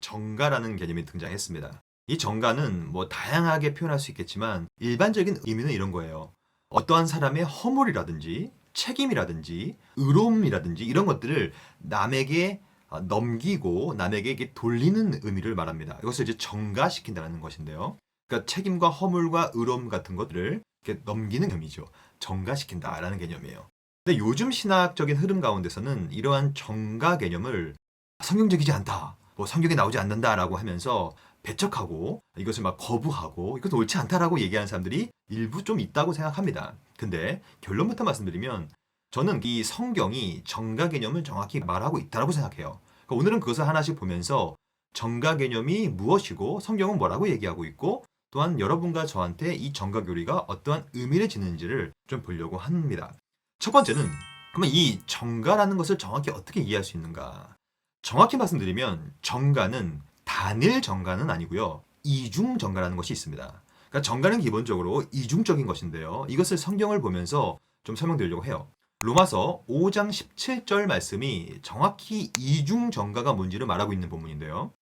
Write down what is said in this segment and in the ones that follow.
정가라는 개념이 등장했습니다. 이 정가는 뭐 다양하게 표현할 수 있겠지만 일반적인 의미는 이런 거예요. 어떠한 사람의 허물이라든지 책임이라든지 의로움이라든지 이런 것들을 남에게 넘기고 남에게 이렇게 돌리는 의미를 말합니다. 이것을 이제 정가시킨다는 것인데요. 그러니까 책임과 허물과 의로움 같은 것들을 이렇게 넘기는 의미죠. 정가시킨다라는 개념이에요. 근데 요즘 신학적인 흐름 가운데서는 이러한 정가 개념을 성경적이지 않다, 뭐 성경에 나오지 않는다라고 하면서 배척하고 이것을 막 거부하고 이것은 옳지 않다라고 얘기하는 사람들이 일부 좀 있다고 생각합니다. 근데 결론부터 말씀드리면 저는 이 성경이 정가 개념을 정확히 말하고 있다고 생각해요. 그러니까 오늘은 그것을 하나씩 보면서 정가 개념이 무엇이고 성경은 뭐라고 얘기하고 있고 또한 여러분과 저한테 이 정가 교리가 어떠한 의미를 지니는지를 좀 보려고 합니다. 첫 번째는 그러면 이 정가라는 것을 정확히 어떻게 이해할 수 있는가? 정확히 말씀드리면 정가는 단일 정가는 아니고요. 이중 정가라는 것이 있습니다. 그러니까 정가는 기본적으로 이중적인 것인데요. 이것을 성경을 보면서 좀 설명드리려고 해요. 로마서 5장 17절 말씀이 정확히 이중 정가가 뭔지를 말하고 있는 본문인데요.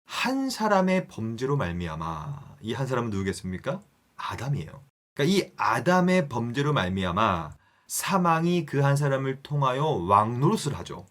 한 사람의 범죄로 말미암아 이 한 사람은 누구겠습니까? 아담이에요. 그러니까 이 아담의 범죄로 말미암아 사망이 그 한 사람을 통하여 왕노릇을 하죠.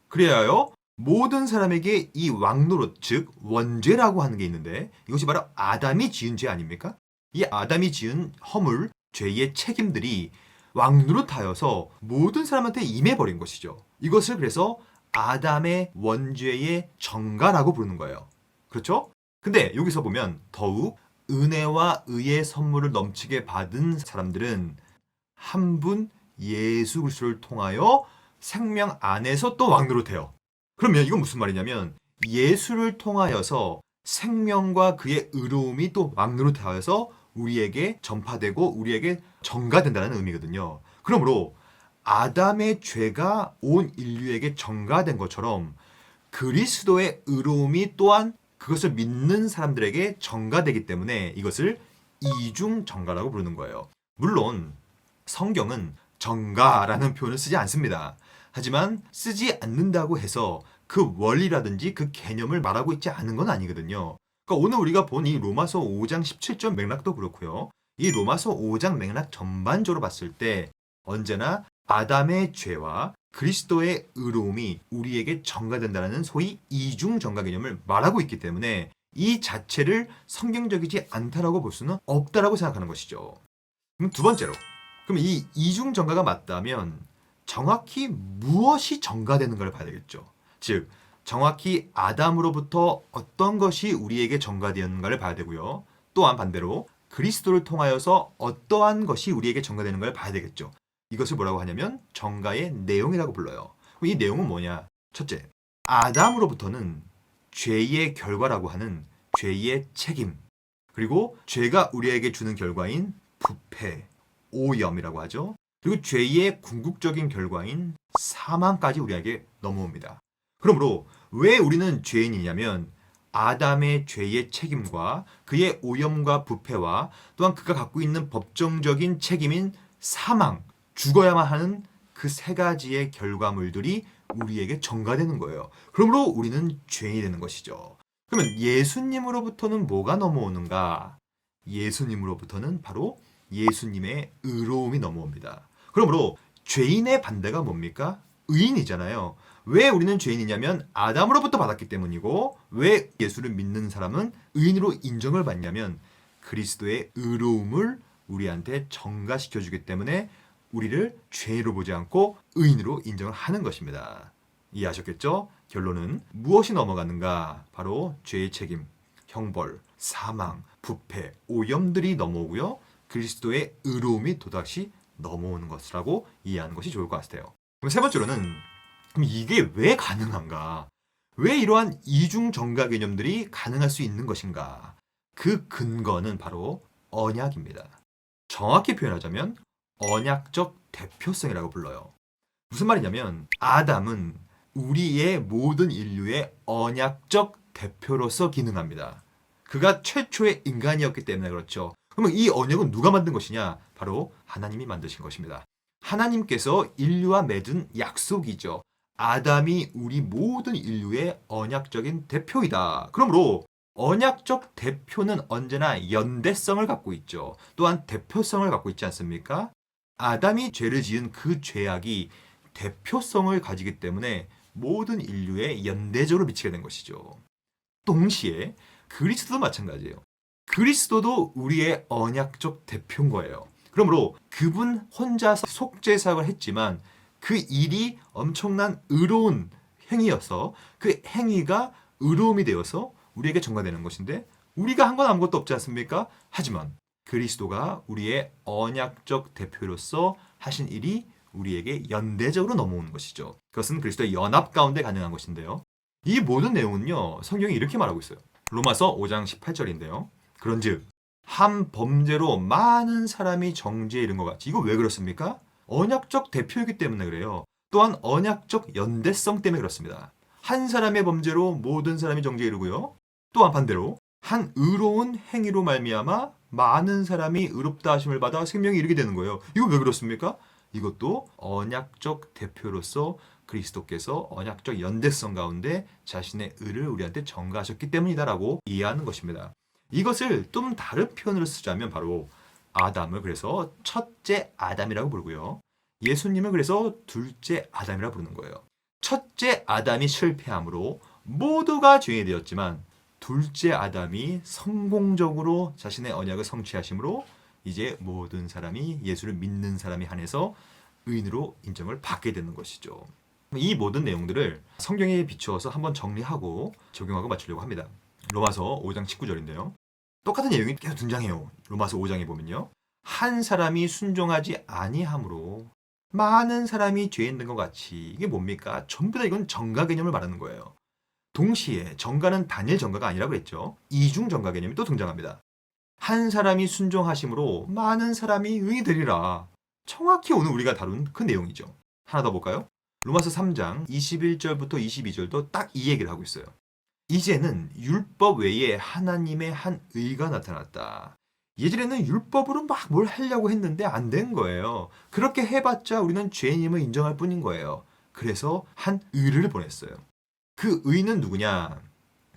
그래야요 모든 사람에게 이 왕노릇 즉 원죄라고 하는 게 있는데 이것이 바로 아담이 지은 죄 아닙니까? 이 아담이 지은 허물, 죄의 책임들이 왕노릇하여서 모든 사람한테 임해버린 것이죠. 이것을 그래서 아담의 원죄의 정가라고 부르는 거예요. 그렇죠? 근데 여기서 보면 더욱 은혜와 의의 선물을 넘치게 받은 사람들은 한 분 예수 그리스도를 통하여 생명 안에서 또 왕노릇해요. 그러면 이건 무슨 말이냐면 예수를 통하여서 생명과 그의 의로움이 또 왕노릇하여서 우리에게 전파되고 우리에게 전가된다는 의미거든요. 그러므로 아담의 죄가 온 인류에게 전가된 것처럼 그리스도의 의로움이 또한 그것을 믿는 사람들에게 전가되기 때문에 이것을 이중 전가라고 부르는 거예요. 물론 성경은 전가라는 표현을 쓰지 않습니다. 하지만 쓰지 않는다고 해서 그 원리라든지 그 개념을 말하고 있지 않은 건 아니거든요. 그러니까 오늘 우리가 본 이 로마서 5장 17절 맥락도 그렇고요. 이 로마서 5장 맥락 전반적으로 봤을 때 언제나 아담의 죄와 그리스도의 의로움이 우리에게 전가된다는 소위 이중 전가 개념을 말하고 있기 때문에 이 자체를 성경적이지 않다라고 볼 수는 없다라고 생각하는 것이죠. 그럼 두 번째로, 그럼 이 이중 전가가 맞다면 정확히 무엇이 전가되는가를 봐야 되겠죠. 즉, 정확히 아담으로부터 어떤 것이 우리에게 전가되었는가를 봐야 되고요. 또한 반대로 그리스도를 통하여서 어떠한 것이 우리에게 전가되는가를 봐야 되겠죠. 이것을 뭐라고 하냐면 전가의 내용이라고 불러요. 이 내용은 뭐냐? 첫째, 아담으로부터는 죄의 결과라고 하는 죄의 책임, 그리고 죄가 우리에게 주는 결과인 부패, 오염이라고 하죠. 그리고 죄의 궁극적인 결과인 사망까지 우리에게 넘어옵니다. 그러므로 왜 우리는 죄인이냐면 아담의 죄의 책임과 그의 오염과 부패와 또한 그가 갖고 있는 법정적인 책임인 사망, 죽어야만 하는 그 세 가지의 결과물들이 우리에게 전가되는 거예요. 그러므로 우리는 죄인이 되는 것이죠. 그러면 예수님으로부터는 뭐가 넘어오는가? 예수님으로부터는 바로 예수님의 의로움이 넘어옵니다. 그러므로 죄인의 반대가 뭡니까? 의인이잖아요. 왜 우리는 죄인이냐면 아담으로부터 받았기 때문이고, 왜 예수를 믿는 사람은 의인으로 인정을 받냐면 그리스도의 의로움을 우리한테 전가시켜주기 때문에 우리를 죄로 보지 않고 의인으로 인정을 하는 것입니다. 이해하셨겠죠? 결론은 무엇이 넘어가는가? 바로 죄의 책임, 형벌, 사망, 부패, 오염들이 넘어오고요. 그리스도의 의로움이 또다시 넘어오는 것이라고 이해하는 것이 좋을 것 같아요. 그럼 세 번째로는 그럼 이게 왜 가능한가? 왜 이러한 이중 정가 개념들이 가능할 수 있는 것인가? 그 근거는 바로 언약입니다. 정확히 표현하자면 언약적 대표성이라고 불러요. 무슨 말이냐면 아담은 우리의 모든 인류의 언약적 대표로서 기능합니다. 그가 최초의 인간이었기 때문에 그렇죠. 그러면 이 언약은 누가 만든 것이냐? 바로 하나님이 만드신 것입니다. 하나님께서 인류와 맺은 약속이죠. 아담이 우리 모든 인류의 언약적인 대표이다. 그러므로 언약적 대표는 언제나 연대성을 갖고 있죠. 또한 대표성을 갖고 있지 않습니까? 아담이 죄를 지은 그 죄악이 대표성을 가지기 때문에 모든 인류에 연대적으로 미치게 된 것이죠. 동시에 그리스도도 마찬가지예요. 그리스도도 우리의 언약적 대표인 거예요. 그러므로 그분 혼자서 속죄사역을 했지만 그 일이 엄청난 의로운 행위여서 그 행위가 의로움이 되어서 우리에게 전가되는 것인데 우리가 한 건 아무것도 없지 않습니까? 하지만 그리스도가 우리의 언약적 대표로서 하신 일이 우리에게 연대적으로 넘어오는 것이죠. 그것은 그리스도의 연합 가운데 가능한 것인데요. 이 모든 내용은요, 성경이 이렇게 말하고 있어요. 로마서 5장 18절인데요. 그런즉 한 범죄로 많은 사람이 정죄에 이른 것 같이. 이거 왜 그렇습니까? 언약적 대표이기 때문에 그래요. 또한 언약적 연대성 때문에 그렇습니다. 한 사람의 범죄로 모든 사람이 정죄에 이르고요. 또한 반대로 한 의로운 행위로 말미암아 많은 사람이 의롭다 하심을 받아 생명이 이르게 되는 거예요. 이거 왜 그렇습니까? 이것도 언약적 대표로서 그리스도께서 언약적 연대성 가운데 자신의 의를 우리한테 전가하셨기 때문이다라고 이해하는 것입니다. 이것을 좀 다른 표현으로 쓰자면 바로 아담을 그래서 첫째 아담이라고 부르고요. 예수님을 그래서 둘째 아담이라고 부르는 거예요. 첫째 아담이 실패함으로 모두가 죄인이 되었지만 둘째 아담이 성공적으로 자신의 언약을 성취하심으로 이제 모든 사람이 예수를 믿는 사람이 한해서 의인으로 인정을 받게 되는 것이죠. 이 모든 내용들을 성경에 비추어서 한번 정리하고 적용하고 맞추려고 합니다. 로마서 5장 19절인데요. 똑같은 내용이 계속 등장해요. 로마서 5장에 보면요. 한 사람이 순종하지 아니함으로 많은 사람이 죄인 된 것 같이. 이게 뭡니까? 전부 다 이건 정가 개념을 말하는 거예요. 동시에 정가는 단일 정가가 아니라고 했죠. 이중 정가 개념이 또 등장합니다. 한 사람이 순종하심으로 많은 사람이 의인이 되리라. 정확히 오늘 우리가 다룬 그 내용이죠. 하나 더 볼까요? 로마서 3장 21절부터 22절도 딱 이 얘기를 하고 있어요. 이제는 율법 외에 하나님의 한 의가 나타났다. 예전에는 율법으로 막 뭘 하려고 했는데 안 된 거예요. 그렇게 해봤자 우리는 죄인임을 인정할 뿐인 거예요. 그래서 한 의를 보냈어요. 그 의는 누구냐?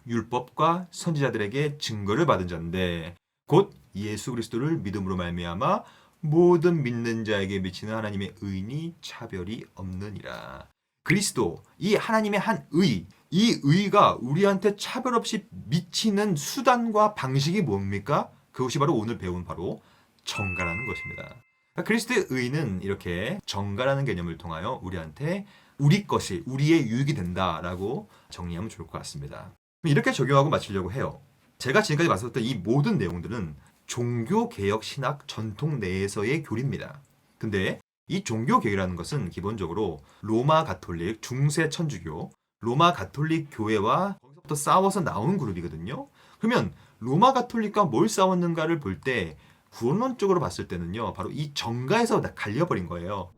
율법과 선지자들에게 증거를 받은 자인데 곧 예수 그리스도를 믿음으로 말미암아 모든 믿는 자에게 미치는 하나님의 의인이 차별이 없느니라. 그리스도, 이 하나님의 한 의, 이 의가 우리한테 차별 없이 미치는 수단과 방식이 뭡니까? 그것이 바로 오늘 배운 바로 정가라는 것입니다. 그리스도의 의는 이렇게 정가라는 개념을 통하여 우리한테 우리 것이 우리의 유익이 된다라고 정리하면 좋을 것 같습니다. 이렇게 적용하고 마치려고 해요. 제가 지금까지 말씀드렸던 이 모든 내용들은 종교개혁 신학 전통 내에서의 교리입니다. 근데 이 종교개혁이라는 것은 기본적으로 로마 가톨릭 중세 천주교, 로마 가톨릭 교회와 거기서부터 싸워서 나온 그룹이거든요. 그러면 로마 가톨릭과 뭘 싸웠는가를 볼 때 구원론적으로 봤을 때는요. 바로 이 정가에서 갈려버린 거예요.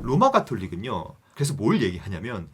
로마 가톨릭은요. 그래서 뭘 얘기하냐면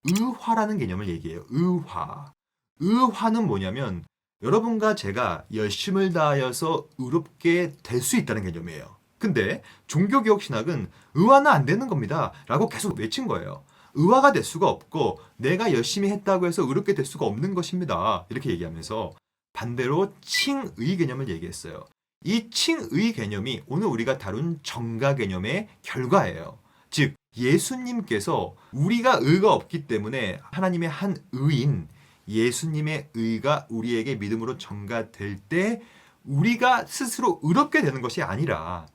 의화라는 개념을 얘기해요. 의화. 의화는 뭐냐면 여러분과 제가 열심을 다하여서 의롭게 될 수 있다는 개념이에요. 근데 종교개혁 신학은 의화는 안 되는 겁니다. 라고 계속 외친 거예요. 의화가 될 수가 없고 내가 열심히 했다고 해서 의롭게 될 수가 없는 것입니다. 이렇게 얘기하면서 반대로 칭의 개념을 얘기했어요. 이 칭의 개념이 오늘 우리가 다룬 정가 개념의 결과예요. 즉 예수님께서 우리가 의가 없기 때문에 하나님의 한 의인 예수님의 의가 우리에게 믿음으로 전가될 때 우리가 스스로 의롭게 되는 것이 아니라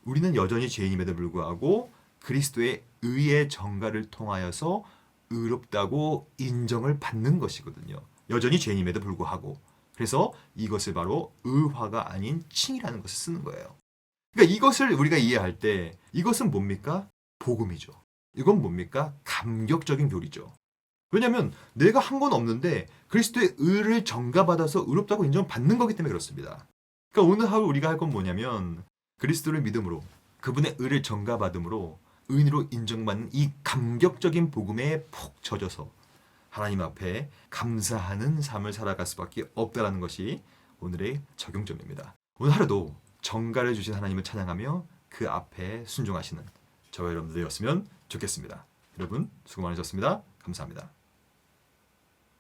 우리는 여전히 죄인임에도 불구하고 그리스도의 의의 전가를 통하여서 의롭다고 인정을 받는 것이거든요. 여전히 죄인임에도 불구하고. 그래서 이것을 바로 의화가 아닌 칭이라는 것을 쓰는 거예요. 그러니까 이것을 우리가 이해할 때 이것은 뭡니까? 복음이죠. 이건 뭡니까? 감격적인 교리죠. 왜냐하면 내가 한 건 없는데 그리스도의 의를 전가받아서 의롭다고 인정받는 거기 때문에 그렇습니다. 그러니까 오늘 하루 우리가 할 건 뭐냐면 그리스도를 믿음으로 그분의 의를 전가받음으로 의인으로 인정받는 이 감격적인 복음에 푹 젖어서 하나님 앞에 감사하는 삶을 살아갈 수밖에 없다는 것이 오늘의 적용점입니다. 오늘 하루도 정가를 주신 하나님을 찬양하며 그 앞에 순종하시는 저와 여러분들 되었으면 좋겠습니다. 여러분 수고 많으셨습니다. 감사합니다.